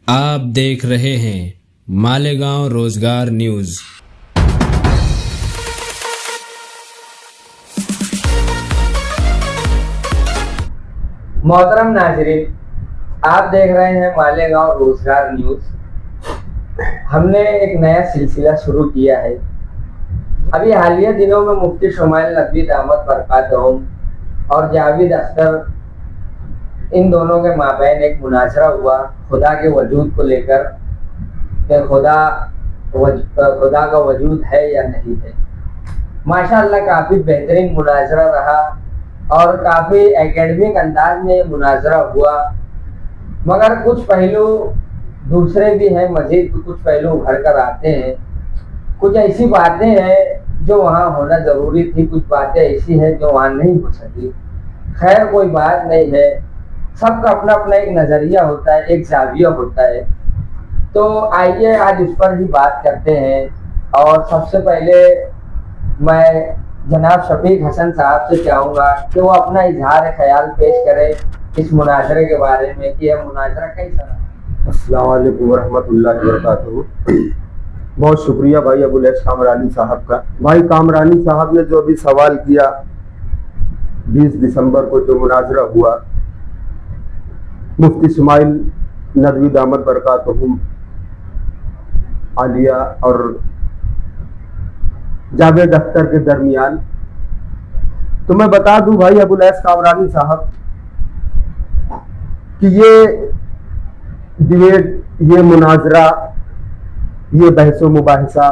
آپ دیکھ رہے ہیں مالیگاؤں روزگار نیوز۔ محترم ناظرین، آپ دیکھ رہے ہیں مالیگاؤں روزگار نیوز۔ ہم نے ایک نیا سلسلہ شروع کیا ہے۔ ابھی حالیہ دنوں میں مفتی شمائل ندوی دامت برکاتہم اور جاوید اختر، ان دونوں کے مابین ایک مناظرہ ہوا خدا کے وجود کو لے کر کہ خدا کا وجود ہے یا نہیں ہے۔ ماشاءاللہ کافی بہترین مناظرہ رہا اور کافی اکیڈمک انداز میں یہ مناظرہ ہوا، مگر کچھ پہلو دوسرے بھی ہیں، مزید کچھ پہلو ابھر کر آتے ہیں۔ کچھ ایسی باتیں ہیں جو وہاں ہونا ضروری تھی، کچھ باتیں ایسی ہیں جو وہاں نہیں ہو سکی۔ خیر کوئی بات نہیں ہے، سب کا اپنا اپنا ایک نظریہ ہوتا ہے، ایک زاویہ ہوتا ہے۔ تو آئیے آج اس پر ہی بات کرتے ہیں، اور سب سے پہلے میں جناب شفیق حسن صاحب سے چاہوں گا کہ وہ اپنا اظہار خیال پیش کرے اس مناظرے کے بارے میں کہ یہ مناظرہ کیسا رہا۔ السلام علیکم ورحمۃ اللہ وبرکاتہ۔ بہت شکریہ بھائی ابوالحسن کامرانی صاحب کا۔ بھائی کامرانی صاحب نے جو ابھی سوال کیا، 20 دسمبر کو جو مناظرہ ہوا مفتی شمائل ندوی دامت برکاتہم عالیہ اور جاوید اختر کے درمیان، تو میں بتا دوں بھائی ابوالحسن کامرانی صاحب کہ یہ ڈبیٹ، یہ مناظرہ، یہ بحث و مباحثہ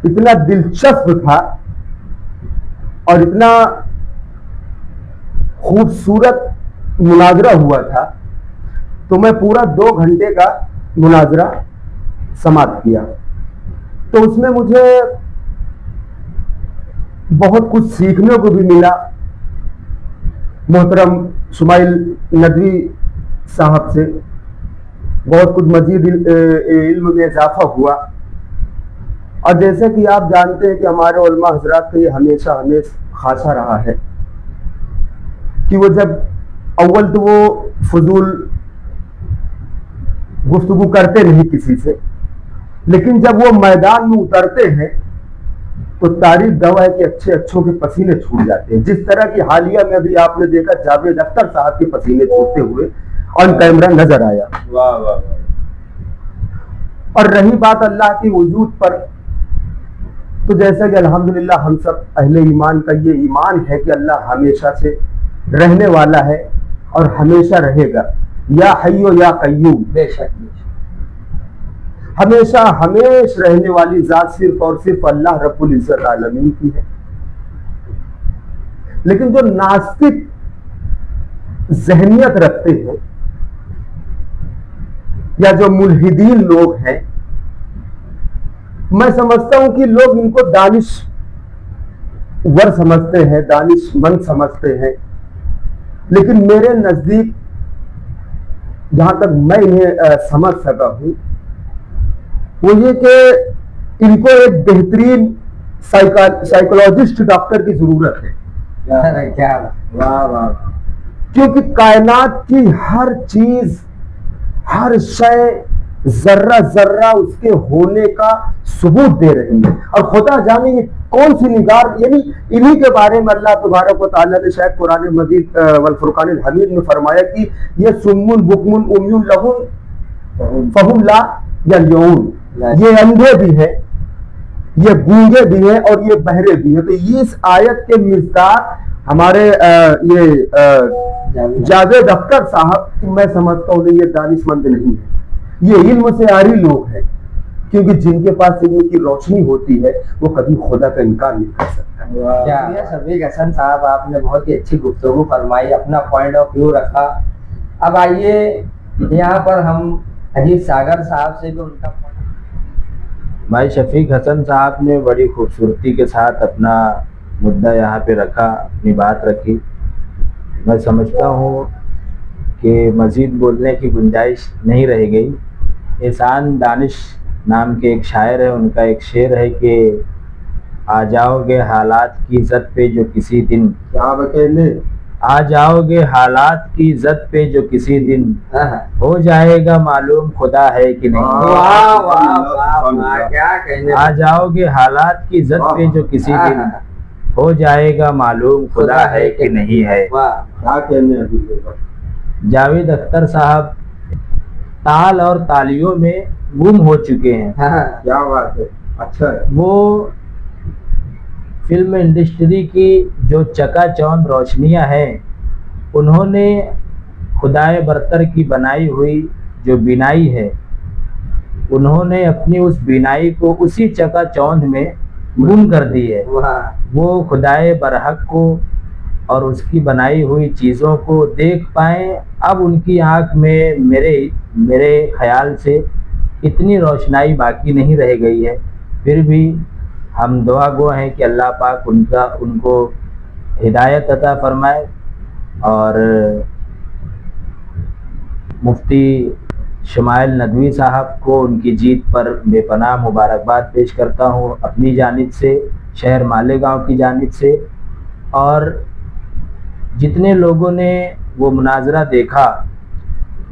اتنا دلچسپ تھا اور اتنا خوبصورت مناظرہ ہوا تھا، تو میں پورا 2 گھنٹے کا مناظرہ سماعت کیا۔ تو اس میں مجھے بہت کچھ سیکھنے کو بھی ملا محترم شمائل ندوی صاحب سے، بہت کچھ مزید علم میں اضافہ ہوا۔ اور جیسے کہ آپ جانتے ہیں کہ ہمارے علماء حضرات کا یہ ہمیشہ خاصہ رہا ہے کہ وہ جب اول تو وہ فضول گفتگو کرتے نہیں کسی سے، لیکن جب وہ میدان میں اترتے ہیں تو تاریخ گواہ ہے کہ اچھے اچھوں کے پسینے چھوٹ جاتے ہیں، جس طرح کی حالیہ میں بھی آپ نے دیکھا جاوید اختر صاحب کے پسینے چھوٹتے ہوئے آن کیمرہ نظر آیا۔ واہ واہ۔ اور رہی بات اللہ کے وجود پر، تو جیسا کہ الحمدللہ ہم سب اہل ایمان کا یہ ایمان ہے کہ اللہ ہمیشہ سے رہنے والا ہے اور ہمیشہ رہے گا، یا حی و یا قیوم، بے شک ہمیشہ ہمیش رہنے والی ذات صرف اور صرف اللہ رب العزت عالمین کی ہے۔ لیکن جو ناستک ذہنیت رکھتے ہیں یا جو ملحدین لوگ ہیں، میں سمجھتا ہوں کہ لوگ ان کو دانشور سمجھتے ہیں، دانش مند سمجھتے ہیں، لیکن میرے نزدیک جہاں تک میں انہیں سمجھ سکا ہوں وہ یہ کہ ان کو ایک بہترین سائیکولوجسٹ ڈاکٹر کی ضرورت ہے۔ کیا واہ واہ۔ کیونکہ کائنات کی ہر چیز، ہر شے، ذرہ ذرہ اس کے ہونے کا ثبوت دے رہی ہے، اور خدا جانے یہ کون سی نگار، یعنی انہی کے بارے میں اللہ تبارک و تعالیٰ نے شاید قرآن مجید والفرقان الحمید میں فرمایا کہ یہ سم بکم عمی لہم فہم لا یلون، یہ اندھے بھی ہیں، یہ گونگے بھی ہیں اور یہ بہرے بھی ہیں۔ تو یہ اس آیت کے مصداق ہمارے یہ جاوید اختر صاحب، میں سمجھتا ہوں یہ دانش مند نہیں ہے، یہ علم سے عاری لوگ ہیں، کیونکہ جن کے پاس علم کی روشنی ہوتی ہے وہ کبھی خدا کا انکار نہیں کر سکتا۔ شفیق حسن صاحب، آپ نے بہت ہی اچھی گفتگو فرمائی، اپنا پوائنٹ آف ویو رکھا۔ اب آئیے یہاں پر ہم اجیت ساگر صاحب سے بھی ان کا بھائی شفیق حسن صاحب نے بڑی خوبصورتی کے ساتھ اپنا مدعا یہاں پہ رکھا، اپنی بات رکھی۔ میں سمجھتا ہوں کہ مزید بولنے کی گنجائش نہیں رہ گئی۔ احسان دانش نام کے ایک شاعر ہے، ان کا ایک شعر ہے کہ آ جاؤ گے حالات کی عزت پہ جو کسی دن، آپ اکیلے آ جاؤ گے حالات کی زد پہ جو کسی دن ہاں ہاں ہو جائے گا معلوم خدا ہے کہ نہیں. واہ واہ واہ واہ کیا کہنے. آ جاؤ گے حالات کی زد پہ جو کسی دن ہو جائے گا معلوم خدا ہے کہ نہیں ہے. واہ کیا کہنے ابھی جاوید اختر صاحب تال اور تالیوں میں گم ہو چکے ہیں. ہاں کیا بات ہے. اچھا ہے. وہ فلم انڈسٹری کی جو چکا چوند روشنیاں ہیں انہوں نے خدائے برتر کی بنائی ہوئی جو بینائی ہے انہوں نے اپنی اس بینائی کو اسی چکا چوند میں گم کر دی ہے. واہ وہ خدائے برحق کو اور اس کی بنائی ہوئی چیزوں کو دیکھ پائیں. اب ان کی آنکھ میں میرے خیال سے اتنی روشنائی باقی نہیں رہ گئی ہے. پھر بھی ہم دعا گو ہیں کہ اللہ پاک ان کو ہدایت عطا فرمائے. اور مفتی شمائل ندوی صاحب کو ان کی جیت پر بے پناہ مبارکباد پیش کرتا ہوں اپنی جانب سے, شہر مالیگاؤں کی جانب سے. اور جتنے لوگوں نے وہ مناظرہ دیکھا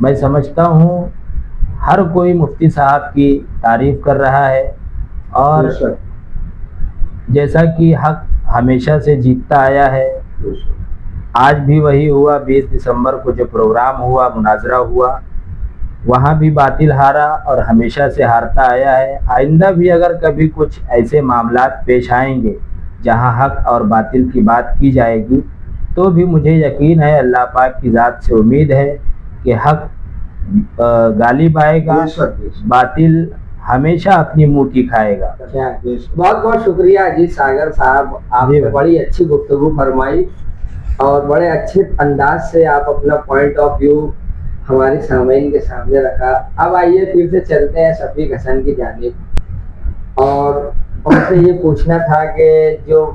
میں سمجھتا ہوں ہر کوئی مفتی صاحب کی تعریف کر رہا ہے. اور جیسا کہ حق ہمیشہ سے جیتتا آیا ہے, آج بھی وہی ہوا. 20 دسمبر کو جو پروگرام ہوا, مناظرہ ہوا, وہاں بھی باطل ہارا اور ہمیشہ سے ہارتا آیا ہے. آئندہ بھی اگر کبھی کچھ ایسے معاملات پیش آئیں گے جہاں حق اور باطل کی بات کی جائے گی تو بھی مجھے یقین ہے, اللہ پاک کی ذات سے امید ہے کہ حق غالب آئے گا, باطل ہمیشہ اپنی موٹی کھائے گا. بہت بہت شکریہ اجیت ساگر صاحب, آپ نے بڑی اچھی گفتگو فرمائی اور بڑے اچھے انداز سے آپ اپنا پوائنٹ آف ویو ہمارے سامعین کے سامنے رکھا. اب آئیے پھر سے چلتے ہیں شفیق حسن کی جانب اور ان سے یہ پوچھنا تھا کہ جو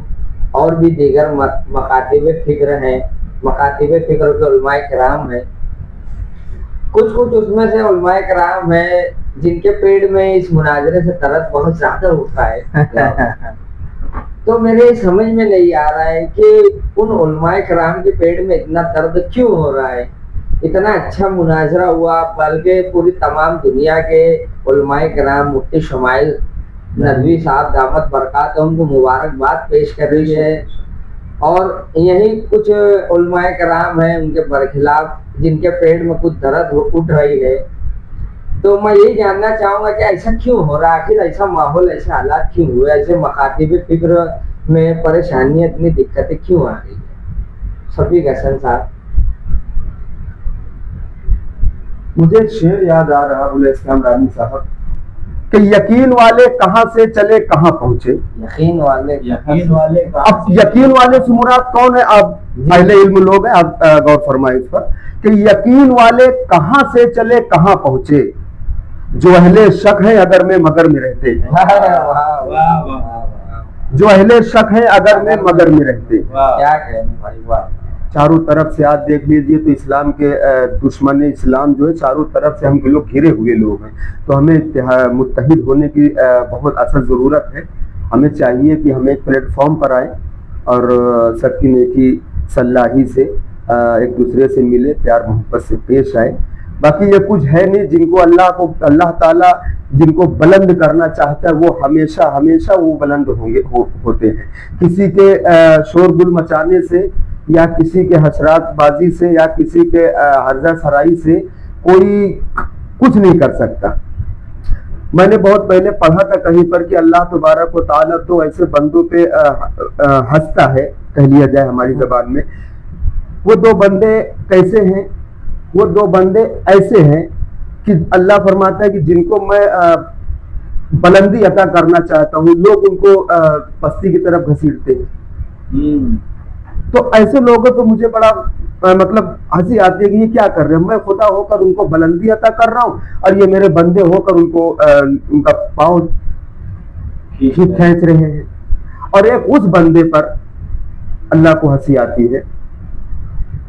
اور بھی دیگر مکاتب فکر ہیں, مکاتب فکر کے علماء کرام ہیں, کچھ اس میں سے علماء کرام ہیں جن کے پیڑ میں اس مناظرے سے درد بہت زیادہ اٹھا ہے. تو میرے سمجھ میں نہیں آ رہا ہے کہ ان علماء کرام کے پیڑ میں اتنا درد کیوں ہو رہا ہے. اتنا اچھا مناظرہ ہوا, بلکہ پوری تمام دنیا کے علماء کرام مفتی شمائل ندوی صاحب دامت برکاتہم کو مبارکباد پیش کر رہی ہے, اور یہی کچھ علماء کرام ہیں ان کے برخلاف جن کے پیڑ میں کچھ درد اٹھ رہی ہے. تو میں یہی جاننا چاہوں گا کہ ایسا کیوں ہو رہا ہے, آخر ایسا ماحول, ایسے حالات کیوں ہوئے, ایسے مکاتب فکر میں پریشانیاں, اتنی دقتیں کیوں آ رہی ہیں. شفیق حسن صاحب. مجھے ایک شعر یاد آ رہا ابو الاسلام رانی صاحب کہ یقین والے کہاں سے چلے کہاں پہنچے. یقین والے اب یقین والے سے مراد کون ہے؟ آپ اہل علم لوگ ہیں, آپ غور فرمائیں اس پر کہ یقین والے کہاں سے چلے کہاں پہنچے, جو اہل شک ہیں اگر میں مگر میں رہتے ہیں, جو اہل شک ہیں اگر میں مگر میں رہتے. کیا کہنے بھائی, واہ. چاروں طرف سے آپ دیکھ لیجئے تو اسلام کے دشمن اسلام جو ہے چاروں طرف سے ہم لوگ گھرے ہوئے لوگ ہیں. تو ہمیں متحد ہونے کی بہت اصل ضرورت ہے. ہمیں چاہیے کہ ہم ایک پلیٹ فارم پر آئیں اور سب کی نیکی صلاحی سے ایک دوسرے سے ملے, پیار محبت سے پیش آئے. باقی یہ کچھ ہے نہیں جن کو اللہ تعالیٰ جن کو بلند کرنا چاہتا ہے وہ ہمیشہ وہ بلند ہوتے ہیں. کسی کے شور گل مچانے سے یا کسی کے حسرات بازی سے یا کسی کے ہرزہ سرائی سے کوئی کچھ نہیں کر سکتا. میں نے بہت پہلے پڑھا تھا کہیں پر کہ اللہ تبارک و تعالیٰ تو ایسے بندوں پہ ہنستا ہے, کہہ لیا جائے ہماری زبان میں. وہ دو بندے کیسے ہیں؟ وہ دو بندے ایسے ہیں کہ اللہ فرماتا ہے کہ جن کو میں بلندی عطا کرنا چاہتا ہوں لوگ ان کو پستی کی طرف گھسیٹتے ہیں. تو ایسے لوگوں تو مجھے بڑا مطلب ہنسی آتی ہے کہ یہ کیا کر رہے ہیں. میں خدا ہو کر ان کو بلندی عطا کر رہا ہوں اور یہ میرے بندے ہو کر ان کو ان کا پاؤں کھینچ رہے ہیں. اور ایک اس بندے پر اللہ کو ہنسی آتی ہے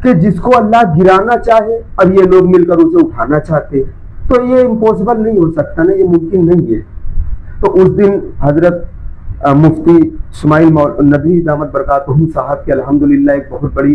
کہ جس کو اللہ گرانا چاہے اور یہ لوگ مل کر اسے اٹھانا چاہتے ہیں. تو یہ امپوسبل نہیں ہو سکتا نا, یہ ممکن نہیں ہے. تو اس دن حضرت مفتی شمائل ندوی دامت برکاتہم صاحب کے الحمدللہ ایک بہت بڑی